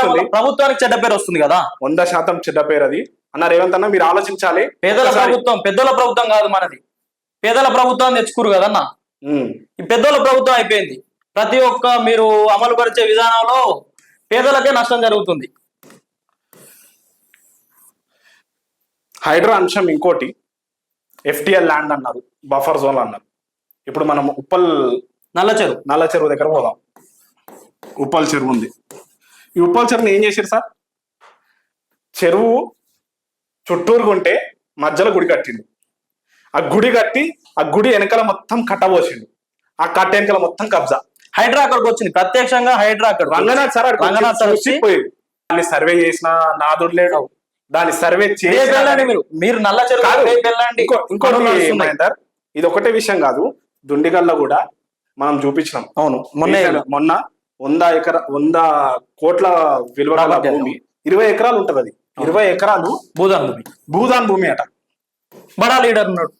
వస్తుంది. ప్రభుత్వానికి చెడ్డ పేరు వస్తుంది కదా. 100% చెడ్డ పేరు అది. అన్న రేవంత్ అన్న మీరు ఆలోచించాలి. పేదల ప్రభుత్వం, పెద్దల ప్రభుత్వం కాదు మనది. పేదల ప్రభుత్వాన్ని తెచ్చుకురు కదన్న. ఈ పెద్దల ప్రభుత్వం అయిపోయింది. ప్రతి ఒక్క మీరు అమలు పరిచే విధానంలో పేదలకే నష్టం జరుగుతుంది. హైడ్రా అంశం ఇంకోటి, FTL ల్యాండ్ అన్నారు, బఫర్ జోన్ అన్నారు. ఇప్పుడు మనం నల్ల చెరువు దగ్గర పోదాం. ఉప్పల్ చెరువు ఉంది. ఈ ఉప్పల్ చెరువుని ఏం చేశారు సార్? చెరువు చుట్టూరు ఉంటే మధ్యలో గుడి కట్టిండు. ఆ గుడి కట్టి ఆ గుడి వెనకాల మొత్తం కట్టబోసిండు. ఆ కట్ట వెనకాల మొత్తం కబ్జా. హైడ్రా అక్కడికి వచ్చింది, ప్రత్యక్షంగా హైడ్రా అక్కడ రంగనాథ్ సార్ పోయింది. దాన్ని సర్వే చేసిన నాదుడు లేడు. దాన్ని సర్వే చేసి మీరు నల్ల చెరువు ఇంకోటి ఇది ఒకటే విషయం కాదు, దుండిగల్లో కూడా మనం చూపించినాం. అవును, మొన్న 100 కోట్ల విలువ భూమి 20 ఎకరాలు ఉంటది. అది 20 ఎకరాలు భూదాన్ భూమి అట. బడా లీడర్ ఉన్నాడు.